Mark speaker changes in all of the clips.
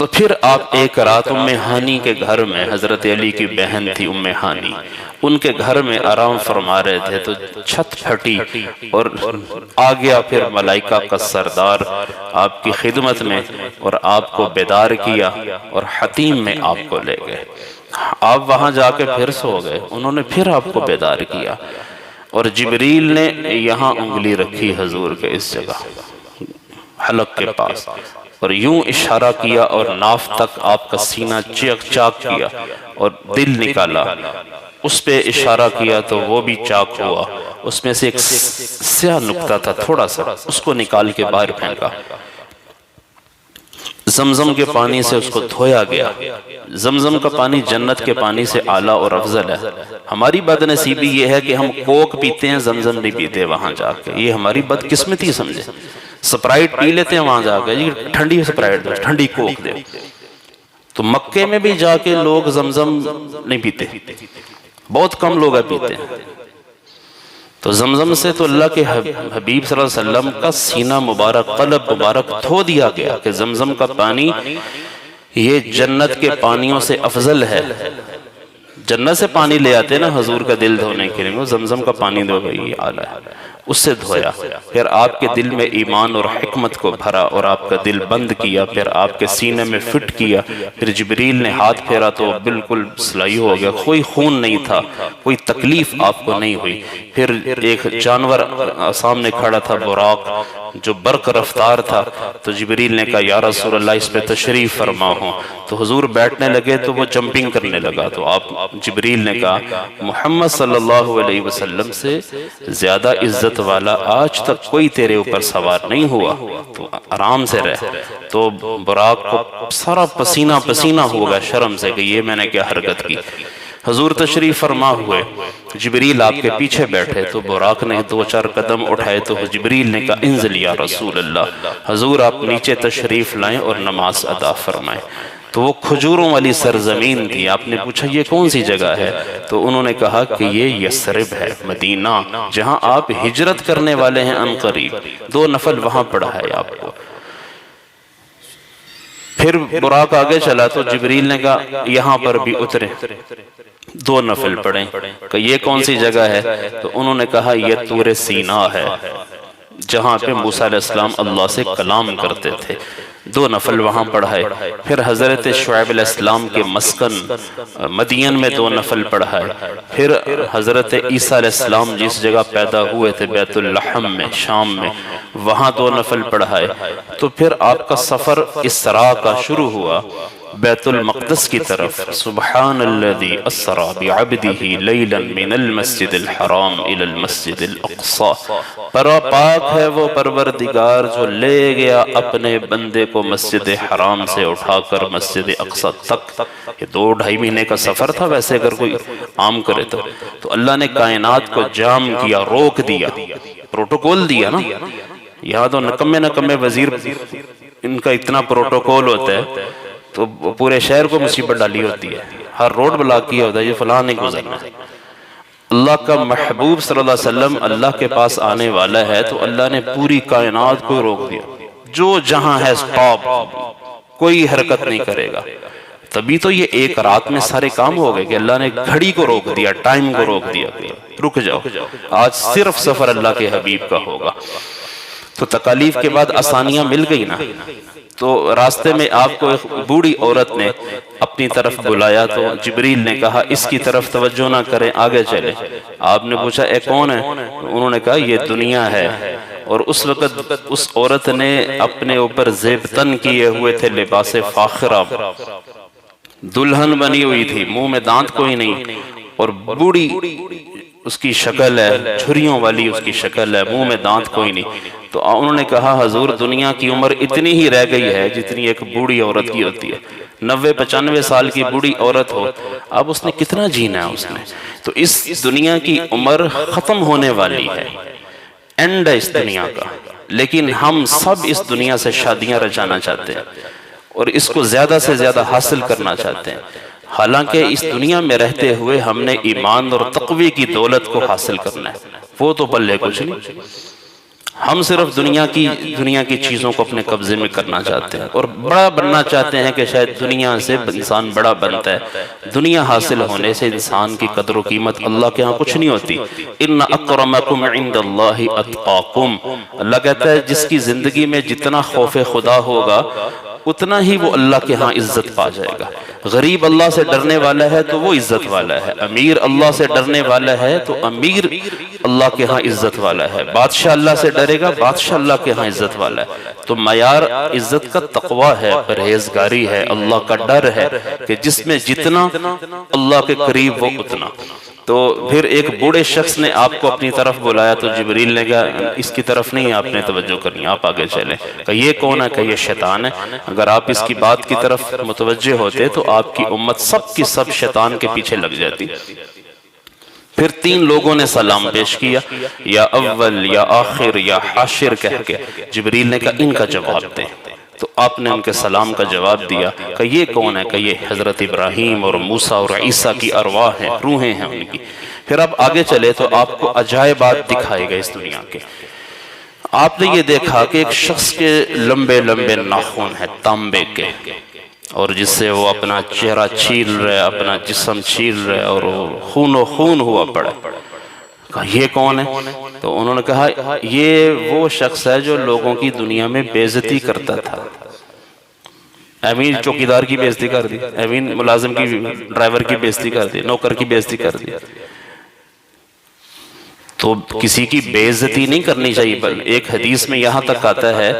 Speaker 1: تو پھر آپ ایک رات ام ہانی کے گھر میں، حضرت علی کی بہن تھی ام ہانی، ان کے گھر میں آرام فرما رہے تھے تو چھت پھٹی اور آ گیا پھر ملائکہ کا سردار آپ کی خدمت میں، اور آپ کو بیدار کیا اور حتیم میں آپ کو لے گئے۔ آپ وہاں جا کے پھر سو گئے، انہوں نے پھر آپ کو بیدار کیا، اور جبریل نے یہاں انگلی رکھی حضور کے اس جگہ حلق کے پاس، اور یوں اشارہ کیا اور ناف تک آپ کا سینہ چیک چاک کیا اور دل نکالا، اس پہ اشارہ کیا تو وہ بھی چاک ہوا، اس میں سے ایک سیاہ نقطہ تھا تھوڑا سا، اس کو نکال کے باہر پھینکا، زمزم کے پانی سے اس کو دھویا گیا۔ زمزم کا پانی جنت کے پانی سے اعلیٰ اور افضل ہے۔ ہماری بد نصیبی یہ ہے کہ ہم کوک پیتے ہیں، زمزم نہیں پیتے وہاں جا کے، یہ ہماری بدقسمتی سمجھے۔ سپرائٹ پی لیتے ہیں وہاں جا کے، جی ٹھنڈی سپرائٹ دو، ٹھنڈی کوک دو۔ تو مکے میں بھی جا کے لوگ زمزم نہیں پیتے، بہت کم لوگ پیتے ہیں۔ تو زمزم سے تو اللہ کے حبیب صلی اللہ علیہ وسلم کا سینہ مبارک، قلب مبارک دھو دیا گیا کہ زمزم کا پانی یہ جنت کے پانیوں سے افضل ہے۔ جنت سے پانی لے آتے نا حضور کا دل دھونے کے لیے، وہ زمزم کا پانی دو بھائی اعلیٰ ہے، اس سے دھویا۔ پھر آپ کے دل میں ایمان اور حکمت کو بھرا اور آپ کا دل بند کیا، پھر آپ کے سینے میں فٹ کیا، پھر جبریل نے ہاتھ پھیرا تو بالکل صلاحی ہو گیا، کوئی خون نہیں تھا، کوئی تکلیف آپ کو نہیں ہوئی۔ پھر ایک جانور سامنے کھڑا تھا براق، جو برق رفتار تھا، تو جبریل نے کہا یا رسول اللہ اس پہ تشریف فرما ہو، تو حضور بیٹھنے لگے تو وہ جمپنگ کرنے لگا، تو آپ جبریل نے کہا محمد صلی اللہ علیہ وسلم سے زیادہ عزت والا آج تک کوئی تیرے اوپر سوار نہیں ہوا، تو آرام سے رہ۔ تو براق کو سارا پسینہ پسینہ ہو گیا شرم سے کہ یہ میں نے کیا حرکت کی۔ حضور تشریف فرما ہوئے، جبریل آپ کے پیچھے بیٹھے، تو براق نے دو چار قدم اٹھائے تو جبریل نے کہا انزل یا رسول اللہ، حضور آپ نیچے تشریف لائیں اور نماز ادا فرمائیں۔ تو وہ کھجوروں والی سرزمین تھی۔ آپ نے پوچھا یہ کون سی جگہ ہے؟ تو انہوں نے کہا کہ یہ یثرب ہے، مدینہ، جہاں آپ ہجرت کرنے والے ہیں عنقریب۔ 2 نفل وہاں پڑھا ہے آپ کو۔ پھر براق آگے چلا تو جبریل نے کہا یہاں پر بھی اترے، 2 نفل پڑھیں، کہ یہ کون سی جگہ ہے؟ تو انہوں نے کہا یہ طور سینا ہے، جہاں پہ موسیٰ علیہ السلام اللہ سے کلام کرتے تھے۔ 2 نفل وہاں پڑھائے۔ پھر حضرت شعیب علیہ السلام کے مسکن مدین میں 2 نفل پڑھائے۔ پھر حضرت عیسیٰ علیہ السلام جس جگہ پیدا ہوئے تھے بیت اللحم میں، شام میں، وہاں 2 نفل پڑھائے۔ تو پھر آپ کا سفر اسراء کا شروع ہوا بیت المقدس کی طرف۔ سبحان الذی اسری بعبدہ لیلا من المسجد الحرام الی المسجد الاقصی، پاک ہے وہ پروردگار جو لے گیا اپنے بندے کو مسجد حرام سے اٹھا کر مسجد اقصی تک۔ یہ 2-2.5 مہینے کا سفر تھا ویسے اگر کوئی عام کرے تو اللہ نے کائنات کو جام کیا، روک دیا، پروٹوکول دیا نا۔ یہاں تو نکمے وزیر ان کا اتنا پروٹوکول ہوتا ہے تو پورے شہر کو مصیبت ڈالی ہوتی ہے، ہر روڈ بلاک کیا ہوتا ہے، یہ فلاں نہیں گزرنا۔ اللہ کا محبوب صلی اللہ علیہ وسلم اللہ کے پاس آنے والا ہے تو اللہ نے پوری کائنات کو روک دیا، جو جہاں ہے سٹاپ، کوئی حرکت نہیں کرے گا۔ تبھی تو یہ ایک رات میں سارے کام ہو گئے کہ اللہ نے گھڑی کو روک دیا، ٹائم کو روک دیا، رک جاؤ، آج صرف سفر اللہ کے حبیب کا ہوگا۔ تو تکالیف کے بعد آسانیاں مل گئی نا۔ تو راستے میں آپ کو ایک بوڑھی عورت نے اپنی طرف بلایا تو جبریل نے کہا اس کی طرف توجہ نہ کریں، آگے چلیں۔ آپ نے پوچھا اے کون ہے؟ انہوں نے کہا یہ دنیا ہے۔ اور اس وقت اس عورت نے اپنے اوپر زیب تن کیے ہوئے تھے، لباس فاخرہ، دلہن بنی ہوئی تھی، منہ میں دانت کوئی نہیں، اور بوڑھی اس کی شکل ہے، چھریوں والی اس کی شکل ہے، منہ میں دانت کوئی نہیں۔ تو انہوں نے کہا حضور دنیا کی عمر اتنی ہی رہ گئی ہے جتنی ایک بوڑھی عورت کی ہوتی ہے، 90-95 سال کی بوڑھی عورت ہو، اب اس نے کتنا جینا ہے اس نے؟ تو اس دنیا کی عمر ختم ہونے والی ہے، اینڈ ہے اس دنیا کا، لیکن ہم سب اس دنیا سے شادیاں رچانا چاہتے ہیں اور اس کو زیادہ سے زیادہ حاصل کرنا چاہتے ہیں، حالانکہ اس دنیا میں رہتے ہوئے ہم نے ایمان اور تقوی کی دولت کو حاصل کرنا ہے، وہ تو پلے کچھ نہیں۔ ہم صرف دنیا کی چیزوں کو اپنے قبضے میں کرنا چاہتے ہیں اور بڑا بننا چاہتے ہیں کہ شاید دنیا سے انسان بڑا بنتا ہے۔ دنیا حاصل ہونے سے انسان کی قدر و قیمت اللہ کے ہاں کچھ نہیں ہوتی۔ ان اکرمکم عند اللہ اتقاکم، اللہ کہتا ہے جس کی زندگی میں جتنا خوف خدا ہوگا اتنا ہی وہ اللہ کے ہاں عزت پا جائے گا۔ غریب اللہ سے ڈرنے والا ہے تو وہ عزت والا ہے، امیر اللہ سے ڈرنے والا ہے تو امیر اللہ کے ہاں عزت والا ہے، بادشاہ اللہ سے ڈرے گا بادشاہ اللہ کے ہاں عزت والا ہے۔ تو معیار عزت کا تقوی ہے، پرہیزگاری ہے، اللہ کا ڈر ہے کہ جس میں جتنا اللہ کے قریب وہ اتنا۔ تو پھر ایک بوڑھے شخص نے آپ کو اپنی طرف بلایا تو جبریل نے کہا اس کی طرف نہیں آپ نے توجہ کرنی، آپ آگے چلیں۔ کہ یہ کون ہے؟ کہ یہ شیطان ہے، اگر آپ اس کی بات کی طرف متوجہ ہوتے تو آپ کی امت سب کی سب شیطان کے پیچھے لگ جاتی۔ پھر 3 لوگوں نے سلام پیش کیا، یا اول یا آخر یا حاشر کہہ کے جبریل نے کہا ان کا جواب دیں۔ تو آپ نے ان کے سلام کا جواب دیا کہ یہ کون ہے؟ کہ یہ حضرت ابراہیم اور موسیٰ اور عیسیٰ کی ارواح ہیں، روحیں ہیں ان کی۔ پھر آپ آگے چلے تو آپ کو عجائبات دکھائے گئے اس دنیا کے۔ آپ نے یہ دیکھا کہ ایک شخص کے لمبے لمبے ناخن ہیں تانبے کے، اور جس سے وہ اپنا چہرہ چھیل رہے، اپنا جسم چھیل رہے، اور خون و خون ہوا پڑا۔ کہا یہ کون ہے؟ تو انہوں نے کہا یہ وہ شخص ہے جو لوگوں کی دنیا میں بے عزتی کرتا تھا۔ امین چوکیدار کی بے عزتی کر دی، امین ملازم کی، ڈرائیور کی بے عزتی کر دی، نوکر کی بے عزتی کر دی۔ تو کسی کی بے عزتی نہیں کرنی چاہیے۔ ایک حدیث میں یہاں تک آتا ہے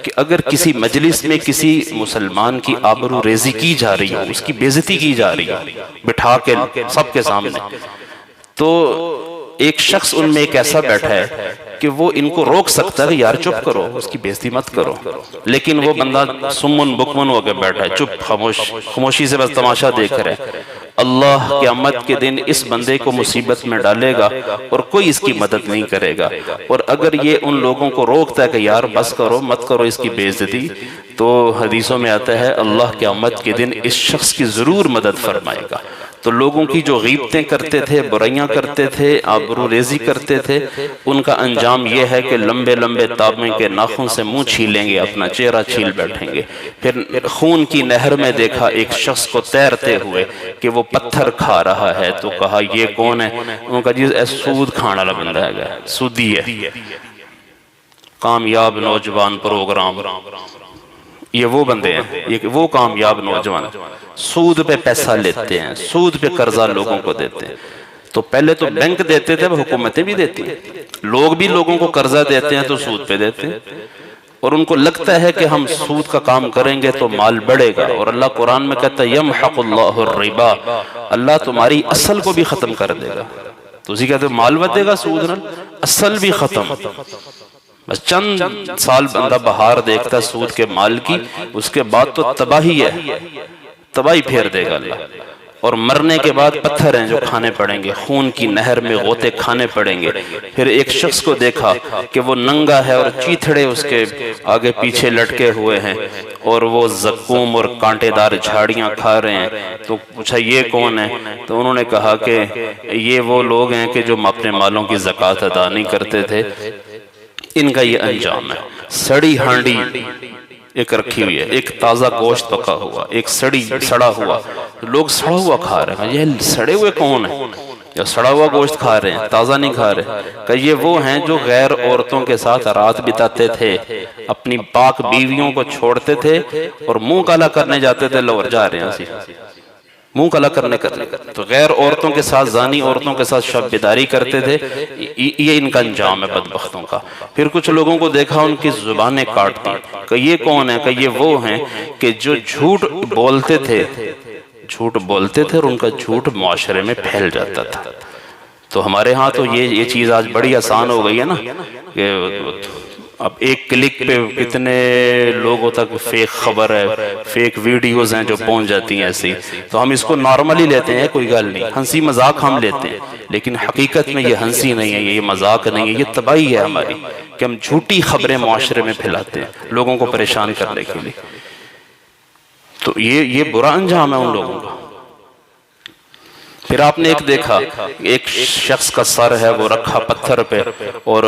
Speaker 1: کہ اگر کسی مجلس میں کسی مسلمان کی آبرو ریزی کی جا رہی ہو، اس کی بے عزتی کی جا رہی ہو بٹھا کے سب کے سامنے، تو ایک شخص ان میں ایک ایسا بیٹھا ہے کہ وہ ان کو روک سکتا ہے کہ یار چپ کرو، اس کی بے عزتی مت کرو، لیکن وہ بندہ سمن بکمن ہو کے بیٹھا ہے، چپ خاموشی سے بس تماشا دیکھ رہے۔ اللہ قیامت کے دن اس بندے کو مصیبت میں ڈالے گا اور کوئی اس کی مدد نہیں کرے گا۔ اور اگر یہ ان لوگوں کو روکتا ہے کہ یار بس کرو مت کرو اس کی بے عزتی، تو حدیثوں میں آتا ہے اللہ قیامت کے دن اس شخص کی ضرور مدد فرمائے گا۔ تو لوگوں کی جو غیبتیں کرتے تھے، برائیاں کرتے تھے، آبرو ریزی کرتے تھے، ان کا انجام یہ ہے کہ لمبے لمبے تانبے کے ناخن سے منہ چھیلیں گے، اپنا چہرہ چھیل بیٹھیں گے۔ پھر خون کی نہر میں دیکھا ایک شخص کو تیرتے ہوئے کہ وہ پتھر کھا رہا ہے، تو کہا یہ کون ہے؟ انہوں نے کہا جی سود کھانے والا بندہ ہے، سودی ہے۔ کامیاب نوجوان پروگرام، یہ وہ بندے ہیں، یہ وہ کامیاب نوجوان سود پہ پیسہ لیتے ہیں، سود پہ قرضہ لوگوں کو دیتے ہیں۔ تو پہلے تو بینک دیتے تھے، حکومتیں بھی دیتی ہیں، لوگ بھی لوگوں کو قرضہ دیتے ہیں تو سود پہ دیتے ہیں، اور ان کو لگتا ہے کہ ہم سود کا کام کریں گے تو مال بڑھے گا۔ اور اللہ قرآن میں کہتا ہے یمحق اللہ الربا، اللہ تمہاری اصل کو بھی ختم کر دے گا۔ تو اسی کہتے ہیں مال ودے گا سود نال، اصل بھی ختم۔ بس چند سال بندہ بہار دیکھتا سود کے مال کی، اس کے بعد تو تباہی ہے، تباہی پھیر دے گا اللہ۔ اور مرنے کے بعد پتھر ہیں جو کھانے پڑیں گے، خون کی نہر میں غوطے کھانے پڑیں گے۔ پھر ایک شخص کو دیکھا کہ وہ ننگا ہے اور چیتھڑے اس کے آگے پیچھے لٹکے ہوئے ہیں، اور وہ زقوم اور کانٹے دار جھاڑیاں کھا رہے ہیں۔ تو پوچھا یہ کون ہے؟ تو انہوں نے کہا کہ یہ وہ لوگ ہیں کہ جو اپنے مالوں کی زکوٰۃ ادا نہیں کرتے تھے، ان کا یہ انجام ہے۔ سڑی ہانڈی ایک رکھی ہوئی ہے، ایک تازہ گوشت پکا ہوا، ایک سڑا ہوا، لوگ سڑا ہوا کھا رہے ہیں۔ یہ سڑے ہوئے کون ہیں؟ یا سڑا ہوا گوشت کھا رہے ہیں، تازہ نہیں کھا رہے۔ کہ یہ وہ ہیں جو غیر عورتوں کے ساتھ رات بتاتے تھے، اپنی پاک بیویوں کو چھوڑتے تھے اور منہ کالا کرنے جاتے تھے، لور جا رہے ہیں منہ کالا کرنے تو غیر عورتوں کے ساتھ، زانی عورتوں کے ساتھ شب بیداری کرتے تھے۔ یہ ان کا انجام ہے بدبختوں کا۔ پھر کچھ لوگوں کو دیکھا ان کی زبانیں کاٹتی، کہ یہ کون ہے؟ کہ یہ وہ ہیں کہ جو جھوٹ بولتے تھے اور ان کا جھوٹ معاشرے میں پھیل جاتا تھا۔ تو ہمارے ہاں تو یہ چیز آج بڑی آسان ہو گئی ہے نا، کہ اب ایک کلک پہ کتنے لوگوں تک فیک خبر ہے، فیک ویڈیوز ہیں جو پہنچ جاتی ہیں ایسی، تو ہم اس کو نارملی لیتے ہیں، کوئی گل نہیں، ہنسی مذاق ہم لیتے ہیں، لیکن حقیقت میں یہ ہنسی نہیں ہے، یہ مذاق نہیں ہے، یہ تباہی ہے ہماری، کہ ہم جھوٹی خبریں معاشرے میں پھیلاتے ہیں لوگوں کو پریشان کرنے کے لیے۔ تو یہ برا انجام ہے ان لوگوں کا۔ پھر آپ نے ایک دیکھا ایک شخص کا سر ہے وہ رکھا پتھر پہ اور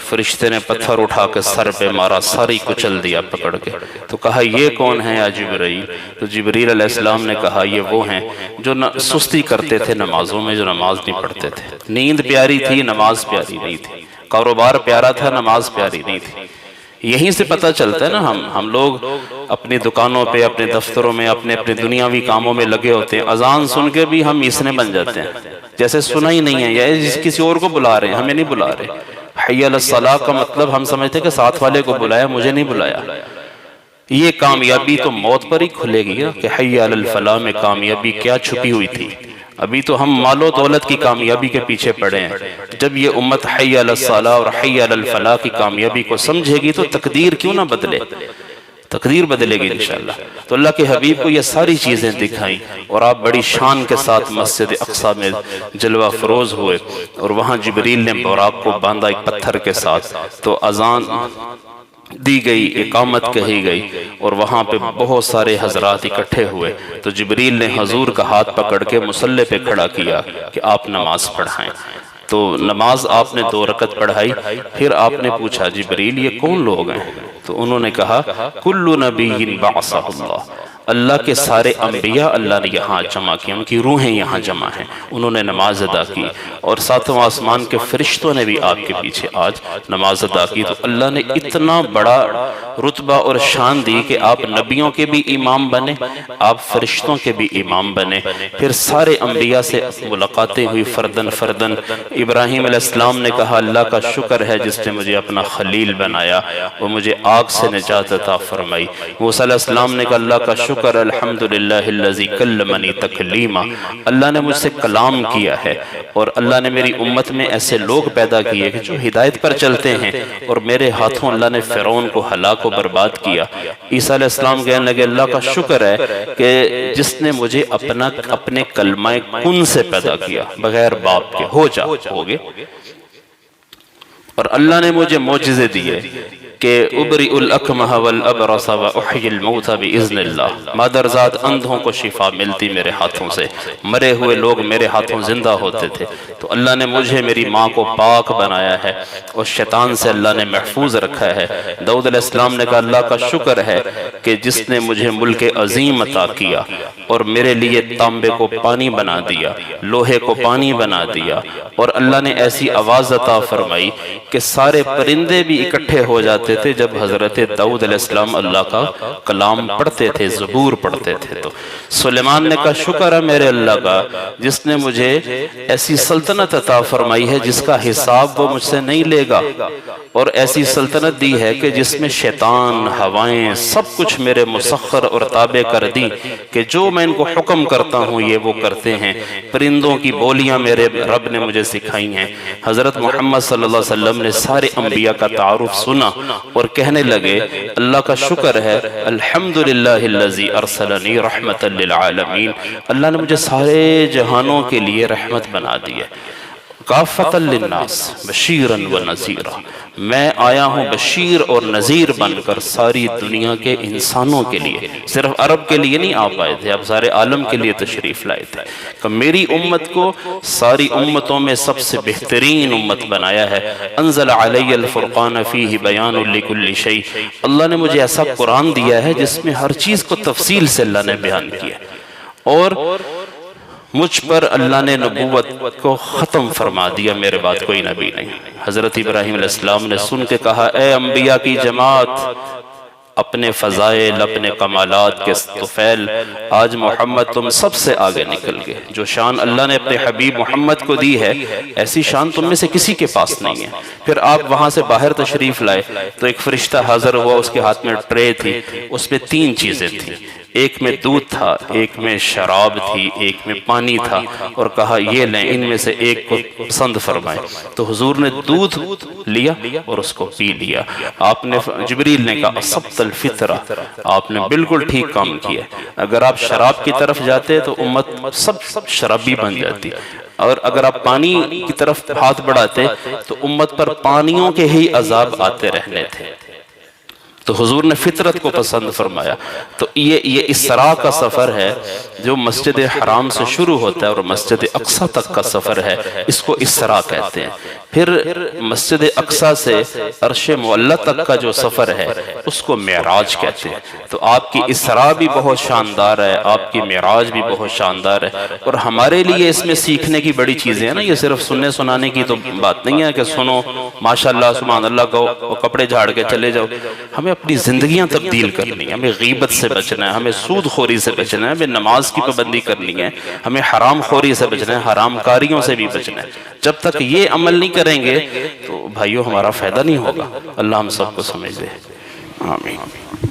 Speaker 1: فرشتے نے پتھر اٹھا کے سر پہ مارا، سر ہی کچل دیا پکڑ کے. تو کہا یہ کون ہے یا جبرائیل؟ تو جبریل علیہ السلام نے کہا یہ وہ ہیں جو سستی کرتے تھے نمازوں میں، جو نماز نہیں پڑھتے تھے. نیند پیاری تھی، نماز پیاری نہیں تھی. کاروبار پیارا تھا، نماز پیاری نہیں تھی. یہیں سے پتہ چلتا ہے نا، ہم لوگ اپنی دکانوں پہ، اپنے دفتروں میں، اپنے دنیاوی کاموں میں لگے ہوتے ہیں، اذان سن کے بھی ہم میسنے بن جاتے ہیں جیسے سنا ہی نہیں ہے، یا کسی اور کو بلا رہے ہیں، ہمیں نہیں بلا رہے. حی علی الصلاۃ کا مطلب ہم سمجھتے ہیں کہ ساتھ والے کو بلایا، مجھے نہیں بلایا. یہ کامیابی تو موت پر ہی کھلے گی کہ حی علی الفلاح میں کامیابی کیا چھپی ہوئی تھی. ابھی تو ہم مال و دولت کی کامیابی کے پیچھے پڑے ہیں. جب یہ امت حی علی الصلاح اور حی علی الفلاح کی کامیابی کو سمجھے گی تو تقدیر کیوں نہ بدلے، تقدیر بدلے گی انشاءاللہ. تو اللہ کے حبیب کو یہ ساری چیزیں دکھائیں اور آپ بڑی شان کے ساتھ مسجد اقصی میں جلوہ فروز ہوئے، اور وہاں جبریل نے براق کو باندھا ایک پتھر کے ساتھ. تو اذان دی گئی، اقامت کہی گئی، اور وہاں پہ بہت سارے حضرات اکٹھے ہوئے. تو جبریل نے حضور کا ہاتھ پکڑ کے مصلی پہ کھڑا کیا کہ آپ نماز پڑھائیں. تو نماز آپ نے 2 رکعت پڑھائی. پھر آپ نے پوچھا جبریل یہ کون لوگ ہیں؟ تو انہوں نے کہا کل نبی بعثہ اللہ، اللہ کے سارے انبیاء اللہ نے یہاں جمع کیا، ان کی روحیں یہاں جمع ہیں. انہوں نے نماز ادا کی، اور ساتوں آسمان کے فرشتوں نے بھی آپ کے پیچھے آج نماز ادا کی. تو اللہ نے اتنا بڑا رتبہ اور شان دی کہ آپ نبیوں کے بھی امام بنے، آپ فرشتوں کے بھی امام بنے. پھر سارے انبیاء سے ملاقاتیں ہوئی فردن فردن. ابراہیم علیہ السلام نے کہا اللہ کا شکر ہے جس نے مجھے اپنا خلیل بنایا، وہ مجھے آگ سے نجات عطا فرمائی. موسیٰ علیہ السلام نے کہا اللہ کا شکر الحمدللہ الذی کلمنی تکلیما، اللہ نے مجھ سے کلام کیا ہے. اور اللہ نے میری امت میں ایسے لوگ پیدا کیے کہ جو ہدایت پر چلتے ہیں، اور میرے ہاتھوں اللہ نے فرعون کو ہلاک و برباد کیا. عیسیٰ علیہ السلام کہنے لگے اللہ کا شکر ہے کہ جس نے مجھے اپنے کلمہ کن سے پیدا کیا، بغیر باپ کے ہو جا ہوگے. اور اللہ نے مجھے معجزے دیے کہ ابرئ الاکمہ والابرص واحیی الموتى باذن اللہ، مادرزاد اندھوں کو شفا ملتی میرے ہاتھوں سے، مرے ہوئے لوگ میرے ہاتھوں زندہ ہوتے تھے. تو اللہ نے مجھے میری ماں کو پاک بنایا ہے، اور شیطان سے اللہ نے محفوظ رکھا ہے. داؤد علیہ السلام نے کہا اللہ کا شکر ہے کہ جس نے مجھے ملک عظیم عطا کیا، اور میرے لیے تانبے کو پانی بنا دیا، لوہے کو پانی بنا دیا. اور اللہ نے ایسی آواز عطا فرمائی کہ سارے پرندے بھی اکٹھے ہو جاتے تھے جب حضرت داؤد علیہ السلام اللہ کا کلام پڑھتے تھے، زبور پڑھتے تھے. تو سلیمان نے کہا شکر ہے میرے اللہ کا جس نے مجھے ایسی سلطنت عطا فرمائی ہے جس کا حساب وہ مجھ سے نہیں لے گا، اور ایسی سلطنت دی ہے کہ جس میں شیطان، ہوائیں، سب کچھ میرے مسخر اور تابع کر دی کہ جو میں ان کو حکم کرتا ہوں یہ وہ کرتے ہیں. پرندوں کی بولیاں میرے رب نے مجھے سکھائی ہیں. حضرت محمد صلی اللہ علیہ وسلم نے سارے انبیاء کا تعارف سنا اور کہنے لگے اللہ کا شکر ہے الحمدللہ الذی ارسلنی رحمتا للعالمین، اللہ نے مجھے سارے جہانوں کے لیے رحمت بنا دی ہے. کافۃ للناس بشیرا ونذیرا، میں آیا ہوں بشیر اور نذیر بن کر ساری دنیا کے انسانوں کے لیے. صرف عرب کے لیے نہیں آپ آئے تھے، آپ سارے عالم کے لیے تشریف لائے تھے کہ میری امت کو ساری امتوں میں سب سے بہترین امت بنایا ہے. انزل علی الفرقان فیہ بیان لکل شیء، اللہ نے مجھے ایسا قرآن دیا ہے جس میں ہر چیز کو تفصیل سے اللہ نے بیان کیا، اور مجھ پر اللہ نے نبوت کو ختم فرما دیا، میرے بعد کوئی نبی نہیں. حضرت ابراہیم علیہ السلام نے سن کے کہا اے انبیاء کی جماعت، اپنے فضائل، اپنے کمالات کے طفیل، آج محمد تم سب سے آگے نکل گئے. جو شان اللہ نے اپنے حبیب محمد کو دی ہے ایسی شان تم میں سے کسی کے پاس نہیں ہے. پھر آپ وہاں سے باہر تشریف لائے تو ایک فرشتہ حاضر ہوا، اس کے ہاتھ میں ٹرے تھی، اس میں 3 چیزیں تھیں. ایک میں دودھ تھا، ایک میں شراب تھی، ایک میں پانی تھا، اور کہا یہ لیں ان میں سے ایک کو پسند فرمائیں. تو حضور نے دودھ لیا اور اس کو پی لیا. آپ نے جبریل نے کہا اصبت الفطرہ، آپ نے بالکل ٹھیک کام کیا. اگر آپ شراب کی طرف جاتے تو امت سب شرابی بن جاتی، اور اگر آپ پانی کی طرف ہاتھ بڑھاتے تو امت پر پانیوں کے ہی عذاب آتے رہنے تھے. تو تو حضور نے فطرت کو پسند فرمایا۔ تو یہ اسراء کا سفر ہے جو مسجد حرام سے شروع ہوتا ہے اور مسجد اقصی تک کا سفر ہے، اس کو اسراء کہتے ہیں۔ پھر مسجد اقصی سے عرش معلی تک کا جو سفر ہے اس کو معراج کہتے ہیں۔ تو آپ کی اسراء بھی بہت شاندار ہے، آپ کی معراج بھی بہت شاندار ہے، اور ہمارے لیے اس میں سیکھنے کی بڑی چیزیں ہیں نا۔ یہ صرف سننے سنانے کی تو بات نہیں ہے کہ سنو ماشاءاللہ سبحان اللہ کہو اور کپڑے جھاڑ کے چلے جاؤ۔ ہمیں اپنی زندگیاں تبدیل کرنی ہے، ہمیں غیبت سے بچنا ہے، ہمیں سود خوری سے بچنا ہے، ہمیں نماز کی پابندی کرنی ہے، ہمیں حرام خوری سے بچنا ہے، حرام کاریوں سے بھی بچنا ہے۔ جب تک یہ عمل نہیں کریں گے تو بھائیو ہمارا فائدہ نہیں ہوگا۔ اللہ ہم سب کو سمجھ دے، آمین۔